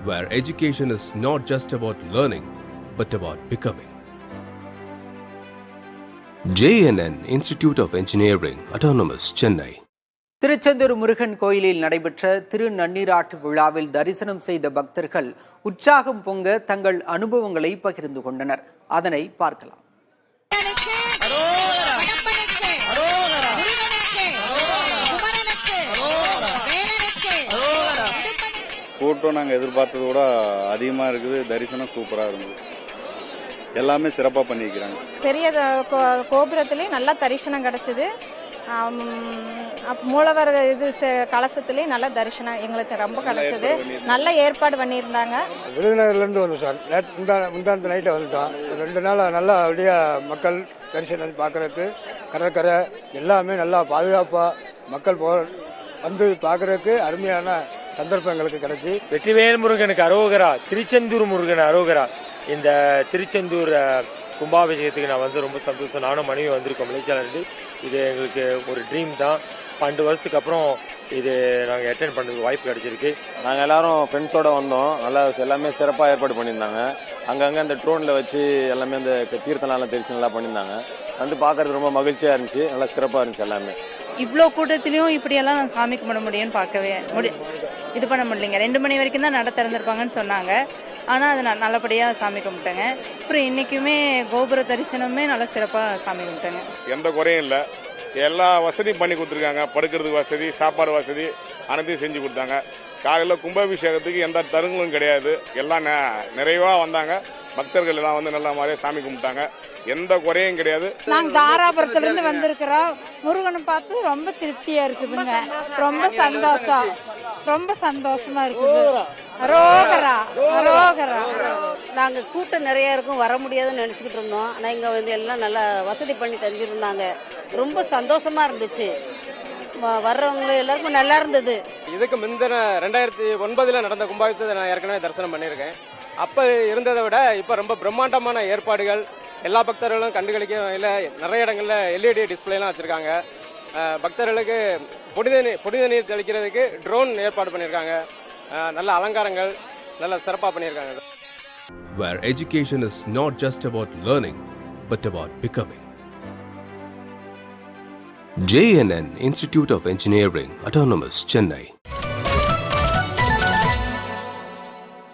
where education is not just about learning, but about becoming. JNN Institute of Engineering, Autonomous, Chennai. Tiruchendur Murugan கோயிலில் நடைபெற்ற திருநன்னீராட்டு விழாவில் தரிசனம் செய்த பக்தர்கள் உற்சாகம் பொங்க தங்கள் அனுபவங்களை பகிர்ந்து கொண்டனர். அதனை பார்க்கலாம். கூட்டம் நாங்கள் எதிர்பார்த்ததை விட அதிகமாக இருக்குது. தரிசனம் சூப்பராக இருந்தது. எல்லாமே சிறப்பாக பண்ணிக்கிறாங்க. பெரிய கோபுரத்திலேயே நல்லா தரிசனம் கிடைச்சது. மூலவர் கலசத்திலே நல்ல தரிசனம் எங்களுக்கு ரொம்ப கிடைச்சது. நல்ல ஏற்பாடு பண்ணியிருந்தாங்க. விருதுநகர்லேருந்து வந்தோம் சார். முந்தாண்டு நைட்டை வந்துட்டோம். 2 நாள் நல்லா அப்படியே மக்கள் தரிசனம் பார்க்கறதுக்கு கடற்கரை எல்லாமே நல்லா பாதுகாப்பாக மக்கள் வந்து பார்க்கறதுக்கு அருமையான சந்தர்ப்பம் எங்களுக்கு கிடைச்சி. வெற்றிவேல் முருகனுக்கு அரோகரா, திருச்செந்தூர் முருகன் அரோகரா. இந்த திருச்செந்தூர் கும்பாபிஷேகத்துக்கு நான் வந்து ரொம்ப சந்தோஷம். நானும் மனைவி வந்திருக்கோம் மலேசியாவிலிருந்து. இது எங்களுக்கு ஒரு ட்ரீம் தான். 12 வருஷத்துக்கு அப்புறம் இது நாங்கள் அட்டென்ட் பண்ணுறதுக்கு வாய்ப்பு கிடைச்சிருக்கு. நாங்கள் எல்லாரும் ஃப்ரெண்ட்ஸோடு வந்தோம். நல்லா எல்லாமே சிறப்பாக ஏற்பாடு பண்ணியிருந்தாங்க. அங்கங்கே அந்த ட்ரோனில் வச்சு எல்லாமே அந்த தீர்த்தம்லாம் தெரிச்சு நல்லா பண்ணியிருந்தாங்க. வந்து பார்க்கறது ரொம்ப மகிழ்ச்சியாக இருந்துச்சு. நல்லா சிறப்பாக இருந்துச்சு எல்லாமே. இவ்வளோ கூட்டத்திலையும் இப்படியெல்லாம் நான் சாமி கும்பிட முடியும்னு பார்க்கவே இது பண்ண முடியலைங்க. 2 மணி வரைக்கும் தான் நட திறந்திருப்பாங்கன்னு சொன்னாங்க. ஆனால் அது நான் நல்லபடியாக சாமி கும்பிட்டேங்க. அப்புறம் இன்றைக்குமே கோபுர தரிசனமே நல்லா சிறப்பாக சாமி கும்பிட்டேங்க. எந்த குறையும் இல்லை. எல்லா வசதியும் பண்ணி கொடுத்துருக்காங்க. படுக்கிறதுக்கு வசதி, சாப்பாடு வசதி அனைத்தையும் செஞ்சு கொடுத்தாங்க. காலையில் கும்பாபிஷேகத்துக்கு எந்த தருங்களும் கிடையாது. எல்லாம் நிறைவாக வந்தாங்க. பக்தர்கள் எல்லாம் வந்து நல்ல மாதிரியே சாமி கும்பிட்டாங்க. எந்த குறையும் கிடையாது. நாங்கள் தாராபுரத்துலேருந்து வந்திருக்கிறோம். முருகனை பார்த்து ரொம்ப திருப்தியா இருக்குதுங்க. ரொம்ப சந்தோஷமா இருக்குது. அரோகரா அரோகரா. நாங்கள் கூட்டம் நிறைய இருக்கும், வர முடியாதுன்னு நினச்சிக்கிட்டு இருந்தோம். ஆனால் இங்கே வந்து எல்லாம் நல்லா வசதி பண்ணி தந்திருந்தாங்க. ரொம்ப சந்தோஷமா இருந்துச்சு. வர்றவங்க எல்லாருக்கும் நல்லா இருந்தது. இதுக்கு முந்தின 2009 நடந்த கும்பாபிஷேகத்தை நான் ஏற்கனவே தரிசனம் பண்ணியிருக்கேன். அப்போ இருந்ததை விட இப்போ ரொம்ப பிரம்மாண்டமான ஏற்பாடுகள். எல்லா பக்தர்களும் கண்டுகளிக்க இல்லை, நிறைய இடங்களில் LED டிஸ்பிளேலாம் வச்சுருக்காங்க. பக்தர்களுக்கு புனித நீர் தெளிக்கிறதுக்கு ட்ரோன் ஏற்பாடு பண்ணியிருக்காங்க. நல்ல அலங்காரங்கள் நல்ல சிறப்பாக பண்ணியிருக்காங்க. Where education is not just about learning, but about becoming. JNN Institute of Engineering, Autonomous, Chennai.